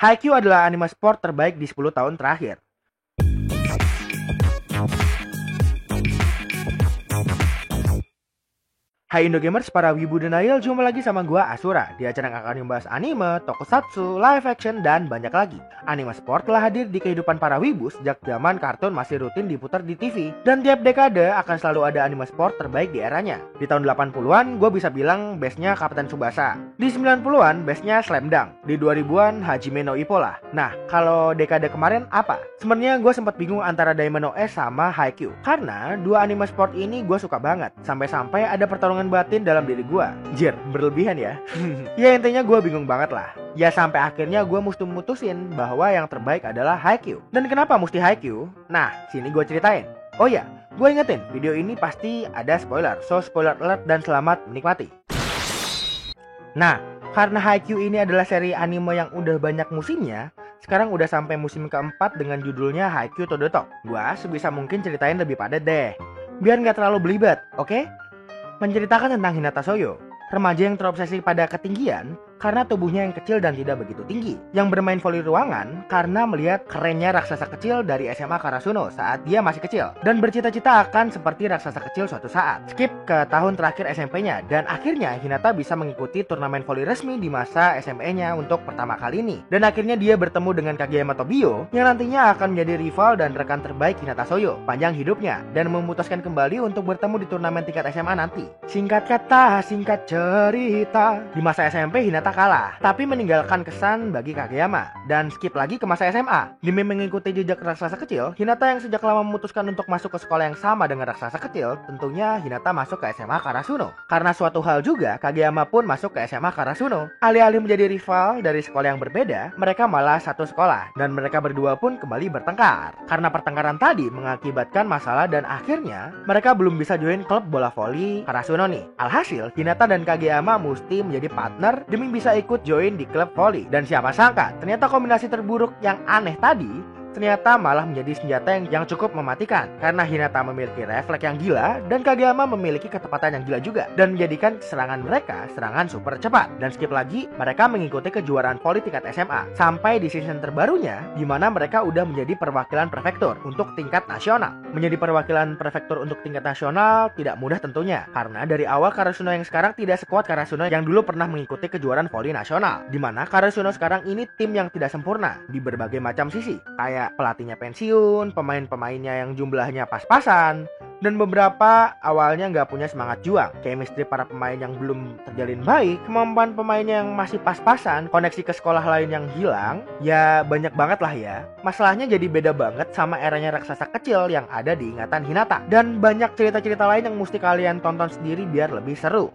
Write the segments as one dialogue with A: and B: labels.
A: Haikyuu adalah anime sport terbaik di 10 tahun terakhir. Hai Indogamers, para wibu denial, jumpa lagi sama gua Asura di acara yang akan membahas anime, tokusatsu, live action, dan banyak lagi. Anime sport telah hadir di kehidupan para wibu sejak zaman kartun masih rutin diputar di TV. Dan tiap dekade akan selalu ada anime sport terbaik di eranya. Di tahun 80-an, gua bisa bilang base-nya Kapten Tsubasa. Di 90-an, base-nya Slam Dunk. Di 2000-an, Hajime no Ippo lah. Nah, kalau dekade kemarin apa? Sebenarnya gua sempat bingung antara Diamond no S sama Haikyuu. Karena dua anime sport ini gua suka banget. Sampai-sampai ada pertarungan batin dalam diri gue. Jir, berlebihan ya. Ya intinya gue bingung banget lah. Ya sampai akhirnya gue mesti mutusin bahwa yang terbaik adalah Haikyuu. Dan kenapa mesti Haikyuu? Nah, sini gue ceritain. Oh ya, gue ingetin, video ini pasti ada spoiler. So spoiler alert dan selamat menikmati. Nah, karena Haikyuu ini adalah seri anime yang udah banyak musimnya, sekarang udah sampai musim keempat dengan judulnya Haikyuu to the Top. Gue sebisa mungkin ceritain lebih padat deh, biar gak terlalu belibet, oke? Menceritakan tentang Hinata Soyo, remaja yang terobsesi pada ketinggian karena tubuhnya yang kecil dan tidak begitu tinggi, yang bermain voli ruangan karena melihat kerennya raksasa kecil dari SMA Karasuno saat dia masih kecil, dan bercita-cita akan seperti raksasa kecil suatu saat. Skip ke tahun terakhir SMP-nya, dan akhirnya Hinata bisa mengikuti turnamen voli resmi di masa SMA-nya untuk pertama kali ini. Dan akhirnya dia bertemu dengan Kageyama Tobio, yang nantinya akan menjadi rival dan rekan terbaik Hinata Soyo panjang hidupnya, dan memutuskan kembali untuk bertemu di turnamen tingkat SMA nanti. Singkat kata, singkat cerita, di masa SMP Hinata kalah, tapi meninggalkan kesan bagi Kageyama. Dan skip lagi ke masa SMA. Demi mengikuti jejak raksasa kecil, Hinata yang sejak lama memutuskan untuk masuk ke sekolah yang sama dengan raksasa kecil, tentunya Hinata masuk ke SMA Karasuno. Karena suatu hal juga, Kageyama pun masuk ke SMA Karasuno. Alih-alih menjadi rival dari sekolah yang berbeda, mereka malah satu sekolah, dan mereka berdua pun kembali bertengkar. Karena pertengkaran tadi mengakibatkan masalah, dan akhirnya mereka belum bisa join klub bola voli Karasuno nih. Alhasil, Hinata dan Kageyama mesti menjadi partner demi bisa ikut join di klub voli. Dan siapa sangka, ternyata kombinasi terburuk yang aneh tadi ternyata malah menjadi senjata yang cukup mematikan. Karena Hinata memiliki refleks yang gila dan Kageyama memiliki ketepatan yang gila juga, dan menjadikan serangan mereka serangan super cepat. Dan skip lagi, mereka mengikuti kejuaraan voli tingkat SMA sampai di season terbarunya, di mana mereka udah menjadi perwakilan prefektur untuk tingkat nasional. Menjadi perwakilan prefektur untuk tingkat nasional tidak mudah tentunya, karena dari awal Karasuno yang sekarang tidak sekuat Karasuno yang dulu pernah mengikuti kejuaraan voli nasional, di mana Karasuno sekarang ini tim yang tidak sempurna di berbagai macam sisi, kayak pelatihnya pensiun, pemain-pemainnya yang jumlahnya pas-pasan, dan beberapa awalnya nggak punya semangat juang. Chemistry para pemain yang belum terjalin baik, kemampuan pemainnya yang masih pas-pasan, koneksi ke sekolah lain yang hilang, ya banyak banget lah ya. Masalahnya jadi beda banget sama eranya raksasa kecil yang ada di ingatan Hinata. Dan banyak cerita-cerita lain yang mesti kalian tonton sendiri biar lebih seru.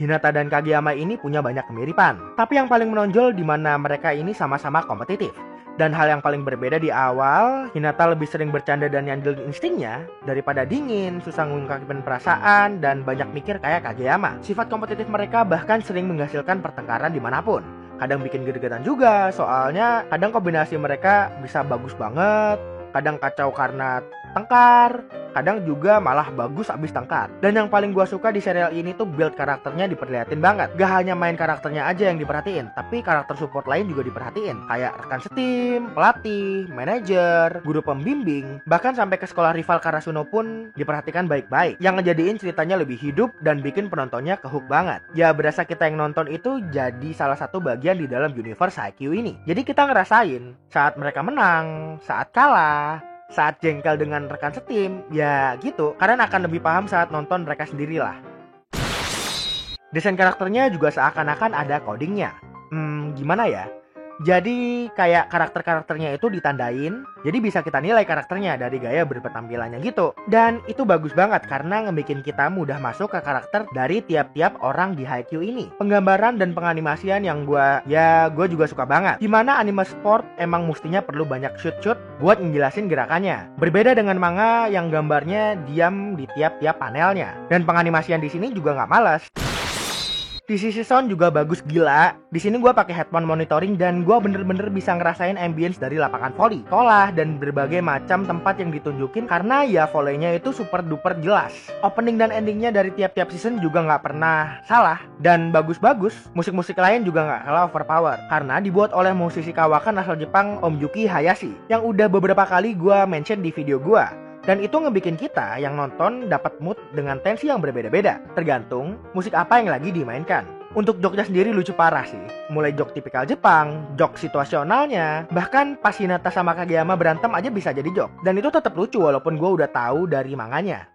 A: Hinata dan Kageyama ini punya banyak kemiripan, tapi yang paling menonjol di mana mereka ini sama-sama kompetitif. Dan hal yang paling berbeda di awal, Hinata lebih sering bercanda dan nyandelin instingnya daripada dingin, susah ngungkapin perasaan, dan banyak mikir kayak Kageyama. Sifat kompetitif mereka bahkan sering menghasilkan pertengkaran dimanapun. Kadang bikin gede-gedean juga, soalnya kadang kombinasi mereka bisa bagus banget, kadang kacau karena tengkar, kadang juga malah bagus abis tengkar. Dan yang paling gua suka di serial ini tuh build karakternya diperlihatin banget. Gak hanya main karakternya aja yang diperhatiin, tapi karakter support lain juga diperhatiin, kayak rekan setim, pelatih, manajer, guru pembimbing, bahkan sampai ke sekolah rival Karasuno pun diperhatikan baik-baik, yang ngejadiin ceritanya lebih hidup dan bikin penontonnya kehook banget. Ya berasa kita yang nonton itu jadi salah satu bagian di dalam universe Haikyuu ini. Jadi kita ngerasain saat mereka menang, saat kalah, saat jengkel dengan rekan setim, ya gitu. Kalian akan lebih paham saat nonton mereka sendirilah. Desain karakternya juga seakan-akan ada codingnya. Gimana ya? Jadi kayak karakter-karakternya itu ditandain, jadi bisa kita nilai karakternya dari gaya berpenampilannya gitu. Dan itu bagus banget karena ngebikin kita mudah masuk ke karakter dari tiap-tiap orang di Haikyuu ini. Penggambaran dan penganimasian yang gue juga suka banget. Dimana anime sport emang mestinya perlu banyak shoot-shoot buat ngejelasin gerakannya. Berbeda dengan manga yang gambarnya diam di tiap-tiap panelnya. Dan penganimasian di sini juga nggak malas. Di sisi sound juga bagus gila. Di sini gue pakai headphone monitoring dan gue bener-bener bisa ngerasain ambience dari lapangan volley, sekolah, dan berbagai macam tempat yang ditunjukin karena ya volleynya itu super duper jelas. Opening dan endingnya dari tiap-tiap season juga nggak pernah salah dan bagus-bagus. Musik-musik lain juga nggak kalah overpower karena dibuat oleh musisi kawakan asal Jepang Om Yuki Hayashi yang udah beberapa kali gue mention di video gue. Dan itu ngebikin kita yang nonton dapat mood dengan tensi yang berbeda-beda, tergantung musik apa yang lagi dimainkan. Untuk joknya sendiri lucu parah sih. Mulai jok tipikal Jepang, jok situasionalnya, bahkan pas Hinata sama Kageyama berantem aja bisa jadi jok. Dan itu tetap lucu walaupun gue udah tahu dari manganya.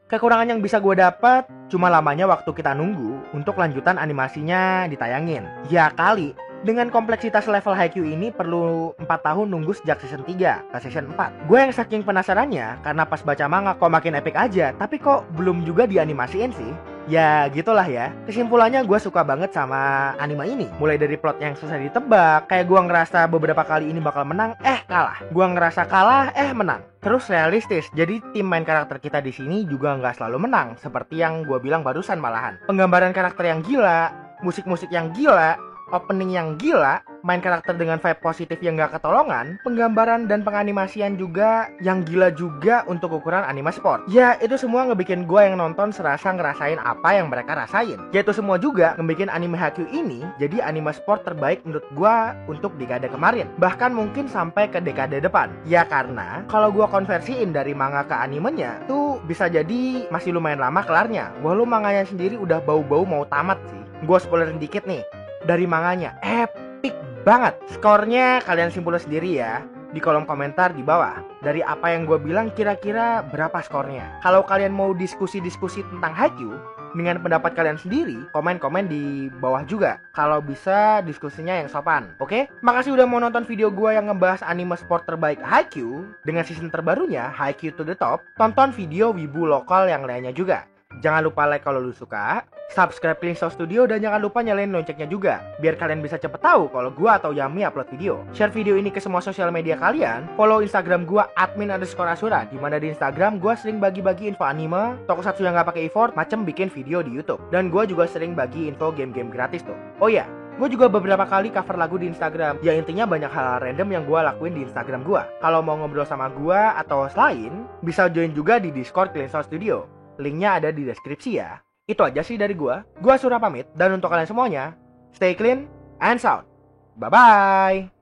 A: Kekurangan yang bisa gue dapat cuma lamanya waktu kita nunggu untuk lanjutan animasinya ditayangin. Ya kali, dengan kompleksitas level Haikyuu ini perlu 4 tahun nunggu sejak season 3 ke season 4. Gue yang saking penasarannya karena pas baca manga kok makin epic aja, tapi kok belum juga dianimasiin sih. Ya gitulah ya. Kesimpulannya gue suka banget sama anime ini. Mulai dari plot yang susah ditebak, kayak gue ngerasa beberapa kali ini bakal menang, kalah. Gue ngerasa kalah, menang. Terus realistis, jadi tim main karakter kita di sini juga nggak selalu menang, seperti yang gue bilang barusan malahan. Penggambaran karakter yang gila, musik-musik yang gila, opening yang gila, main karakter dengan vibe positif yang gak ketolongan, penggambaran dan penganimasian juga yang gila juga untuk ukuran anime sport. Ya itu semua ngebikin gue yang nonton serasa ngerasain apa yang mereka rasain. Ya itu semua juga ngebikin anime Haikyuu ini jadi anime sport terbaik menurut gue untuk dekade kemarin. Bahkan mungkin sampai ke dekade depan. Ya karena kalau gue konversiin dari manga ke animenya tuh bisa jadi masih lumayan lama kelarnya. Walau manganya sendiri udah bau-bau mau tamat sih. Gue spoilerin dikit nih. Dari manganya epic banget. Skornya kalian simpulin sendiri ya di kolom komentar di bawah. Dari apa yang gue bilang kira-kira berapa skornya. Kalau kalian mau diskusi-diskusi tentang Haikyuu dengan pendapat kalian sendiri, komen-komen di bawah juga. Kalau bisa diskusinya yang sopan. Oke? Makasih udah mau nonton video gue yang ngebahas anime sport terbaik Haikyuu dengan season terbarunya Haikyuu to the Top. Tonton video wibu lokal yang lainnya juga. Jangan lupa like kalau lu suka, subscribe Klinso Studio, dan jangan lupa nyalain loncengnya juga biar kalian bisa cepet tahu kalau gua atau Yami upload video. Share video ini ke semua sosial media kalian. Follow Instagram gua @admin_asura, di mana di Instagram gua sering bagi-bagi info anime, tokusatsu yang gak pakai effort, macam bikin video di YouTube. Dan gua juga sering bagi info game-game gratis tuh. Oh iya, gue juga beberapa kali cover lagu di Instagram. Ya intinya banyak hal random yang gue lakuin di Instagram gue. Kalau mau ngobrol sama gue atau selain, bisa join juga di Discord Klinso Studio. Linknya ada di deskripsi ya. Itu aja sih dari gue. Gue Asura pamit. Dan untuk kalian semuanya, stay clean and sound. Bye-bye.